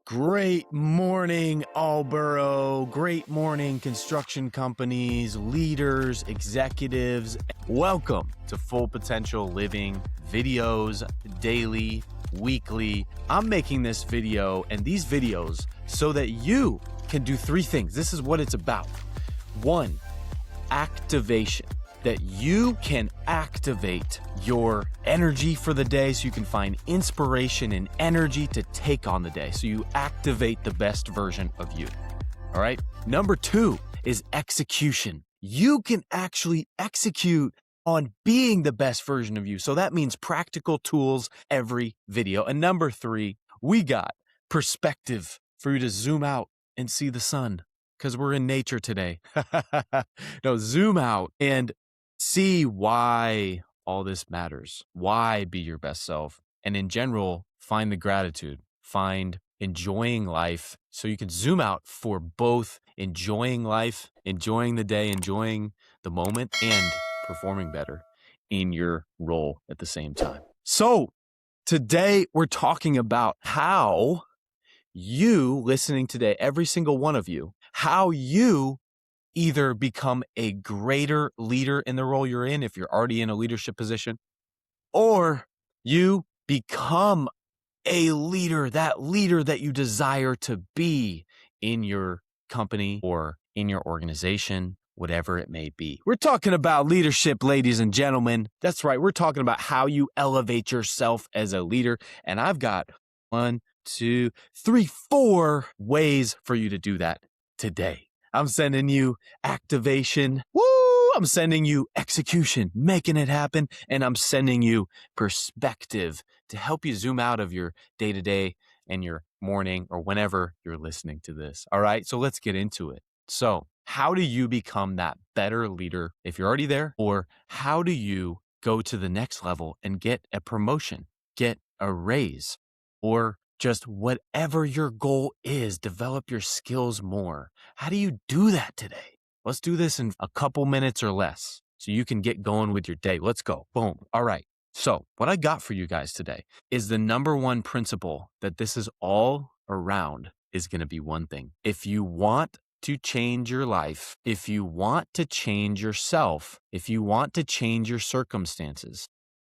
Great morning, Alborough. Great morning, construction companies, leaders, executives. Welcome to Full Potential Living videos, daily, weekly. I'm making this video and these videos so that you can do three things. This is what it's about. One, activation. That you can activate your energy for the day so you can find inspiration and energy to take on the day. So you activate the best version of you. All right. Number two is execution. You can actually execute on being the best version of you. So that means practical tools every video. And number three, we got perspective for you to zoom out and see the sun because we're in nature today. No, zoom out and see why all this matters. Why be your best self? And in general, find the gratitude, find enjoying life so you can zoom out for both enjoying life, enjoying the day, enjoying the moment, and performing better in your role at the same time. So today we're talking about how you listening today, every single one of you, how you either become a greater leader in the role you're in if you're already in a leadership position, or you become a leader that you desire to be in your company or in your organization, whatever it may be. We're talking about leadership, ladies and gentlemen. That's right. We're talking about how you elevate yourself as a leader. And I've got 1, 2, 3, 4 ways for you to do that today. I'm sending you activation. Woo! I'm sending you execution, making it happen. And I'm sending you perspective to help you zoom out of your day-to-day and your morning or whenever you're listening to this. All right. So let's get into it. So how do you become that better leader if you're already there? Or how do you go to the next level and get a promotion, get a raise, or just whatever your goal is, develop your skills more? How do you do that today? Let's do this in a couple minutes or less so you can get going with your day. Let's go. Boom. All right. So what I got for you guys today is the number one principle that this is all around is going to be one thing. If you want to change your life, if you want to change yourself, if you want to change your circumstances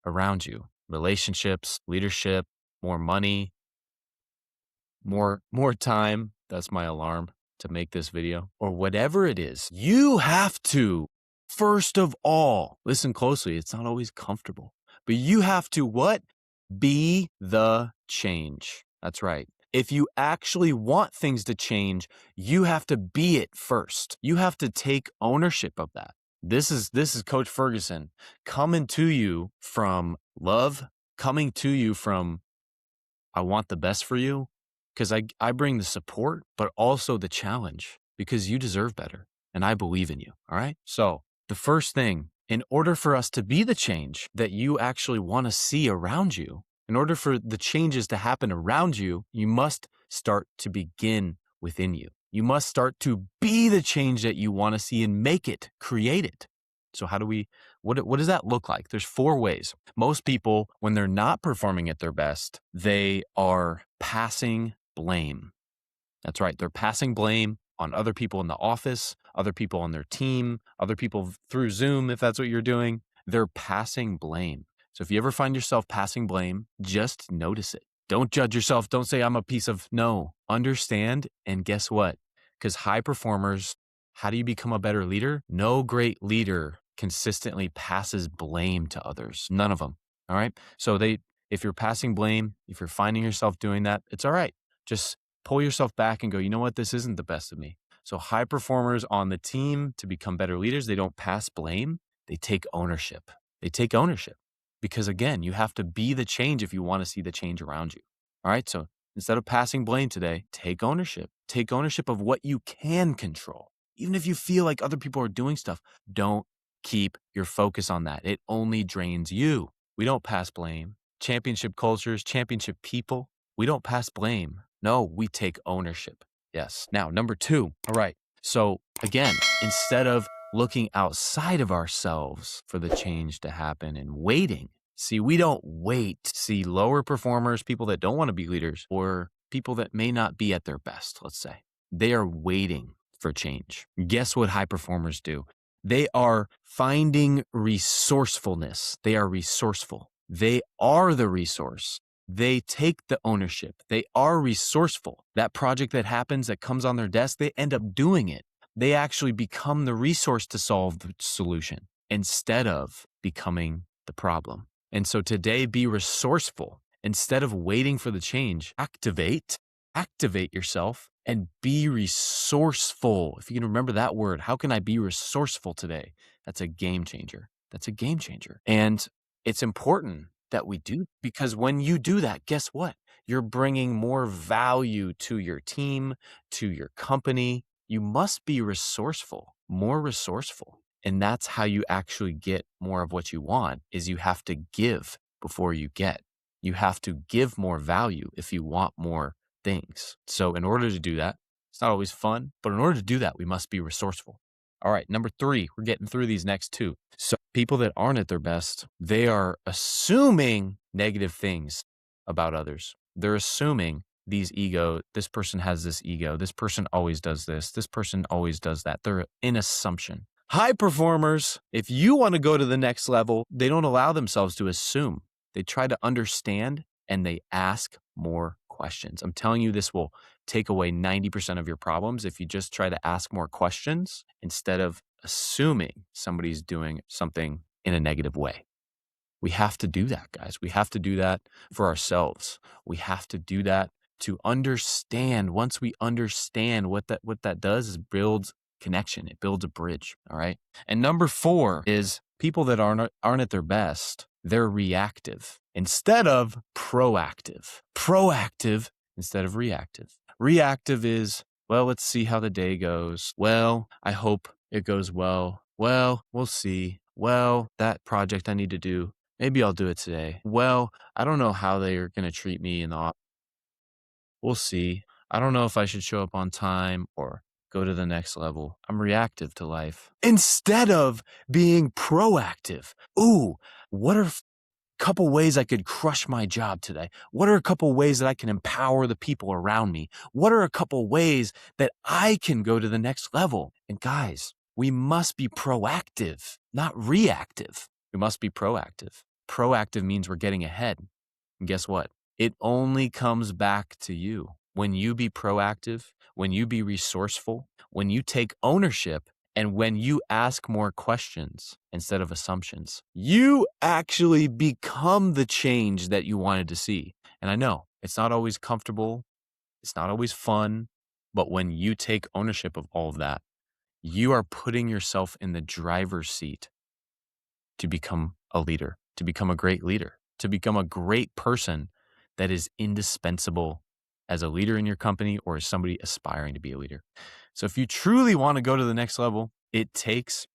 around you, relationships, leadership, more money, more time, that's my alarm to make this video, or whatever it is, you have to, first of all, listen closely. It's not always comfortable, but you have to what? Be the change. That's right. If you actually want things to change, you have to be it first. You have to take ownership of that. This is Coach Ferguson coming to you from love, coming to you from I want the best for you. Because I bring the support, but also the challenge because you deserve better and I believe in you. All right. So the first thing, in order for us to be the change that you actually want to see around you, in order for the changes to happen around you, you must start to begin within you. You must start to be the change that you want to see and make it, create it. So how do we, what does that look like? There's 4 ways. Most people, when they're not performing at their best, they are passing blame. That's right. They're passing blame on other people in the office, other people on their team, other people through Zoom, if that's what you're doing. They're passing blame. So if you ever find yourself passing blame, just notice it. Don't judge yourself. Don't say I'm a piece of, no, understand. And guess what? Because high performers, how do you become a better leader? No great leader consistently passes blame to others. None of them. All right. So if you're passing blame, if you're finding yourself doing that, it's all right. Just pull yourself back and go, you know what? This isn't the best of me. So high performers on the team to become better leaders, they don't pass blame. They take ownership. They take ownership because again, you have to be the change if you want to see the change around you. All right. So instead of passing blame today, take ownership. Take ownership of what you can control. Even if you feel like other people are doing stuff, don't keep your focus on that. It only drains you. We don't pass blame. Championship cultures, championship people, we don't pass blame. No, we take ownership. Yes. Now, number 2. All right. So again, instead of looking outside of ourselves for the change to happen and waiting, see, we don't wait. See, lower performers, people that don't want to be leaders, or people that may not be at their best, let's say. They are waiting for change. Guess what high performers do? They are finding resourcefulness. They are resourceful. They are the resource. They take the ownership. They are resourceful. That project that happens, that comes on their desk, they end up doing it. They actually become the resource to solve the solution instead of becoming the problem. And so today, be resourceful. Instead of waiting for the change, activate yourself and be resourceful. If you can remember that word, how can I be resourceful today? That's a game changer. That's a game changer. And it's important that we do, because when you do that, guess what? You're bringing more value to your team, to your company. You must be resourceful, more resourceful. And that's how you actually get more of what you want, is you have to give before you get. You have to give more value if you want more things. So in order to do that, it's not always fun, but in order to do that, we must be resourceful. All right, number 3, we're getting through these next 2. So people that aren't at their best, they are assuming negative things about others. They're assuming this person has this ego, this person always does this person always does that. They're in assumption. High performers, if you want to go to the next level, they don't allow themselves to assume. They try to understand and they ask more questions. I'm telling you, this will take away 90% of your problems if you just try to ask more questions instead of assuming somebody's doing something in a negative way. We have to do that, guys. We have to do that for ourselves. We have to do that to understand. Once we understand what that does is builds connection. It builds a bridge. All right. And number 4 is people that aren't at their best. They're reactive instead of proactive. Proactive instead of reactive. Reactive is, well, let's see how the day goes. Well, I hope it goes well. Well, we'll see. Well, that project I need to do, maybe I'll do it today. Well, I don't know how they're going to treat me in the office. We'll see. I don't know if I should show up on time or go to the next level. I'm reactive to life instead of being proactive. Ooh, what are a couple ways I could crush my job today? What are a couple ways that I can empower the people around me? What are a couple ways that I can go to the next level? And guys, we must be proactive, not reactive. We must be proactive. Proactive means we're getting ahead. And guess what? It only comes back to you. When you be proactive, when you be resourceful, when you take ownership, and when you ask more questions instead of assumptions, you actually become the change that you wanted to see. And I know it's not always comfortable. It's not always fun. But when you take ownership of all of that, you are putting yourself in the driver's seat to become a leader, to become a great leader, to become a great person that is indispensable as a leader in your company or as somebody aspiring to be a leader. So if you truly want to go to the next level, it takes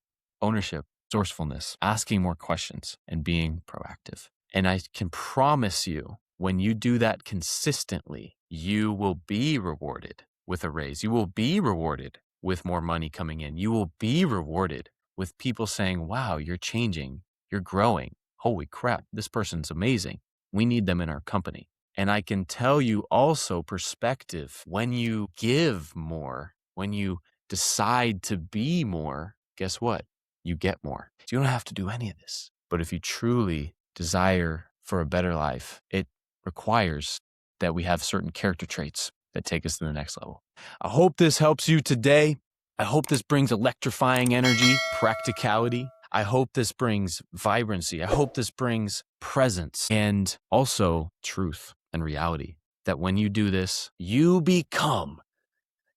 ownership, resourcefulness, asking more questions, and being proactive. And I can promise you, when you do that consistently, you will be rewarded with a raise. You will be rewarded with more money coming in. You will be rewarded with people saying, wow, you're changing, you're growing. Holy crap, this person's amazing. We need them in our company. And I can tell you also perspective, when you give more, when you decide to be more, guess what? You get more. So you don't have to do any of this. But if you truly desire for a better life, it requires that we have certain character traits that take us to the next level. I hope this helps you today. I hope this brings electrifying energy, practicality. I hope this brings vibrancy. I hope this brings presence and also truth and reality. That when you do this, you become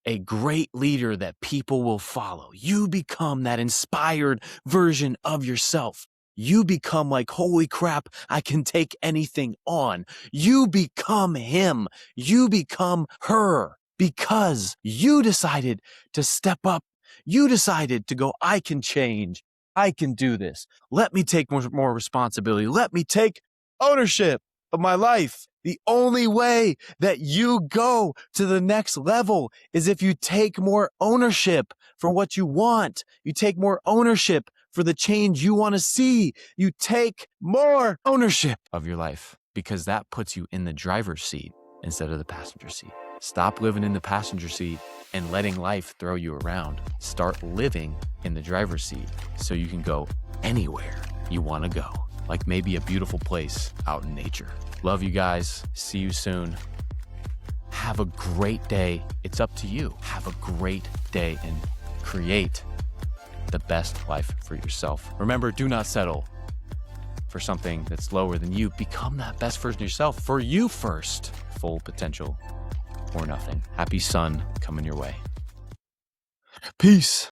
a great leader that people will follow. You become that inspired version of yourself. You become like, holy crap, I can take anything on. You become him. You become her because you decided to step up. You decided to go, I can change. I can do this. Let me take more responsibility. Let me take ownership of my life. The only way that you go to the next level is if you take more ownership for what you want. You take more ownership for the change you want to see. You take more ownership of your life because that puts you in the driver's seat instead of the passenger seat. Stop living in the passenger seat and letting life throw you around. Start living in the driver's seat so you can go anywhere you want to go, like maybe a beautiful place out in nature. Love you guys. See you soon. Have a great day. It's up to you. Have a great day and create the best life for yourself. Remember, do not settle for something that's lower than you. Become that best version of yourself for you first. Full potential or nothing. Happy sun coming your way. Peace.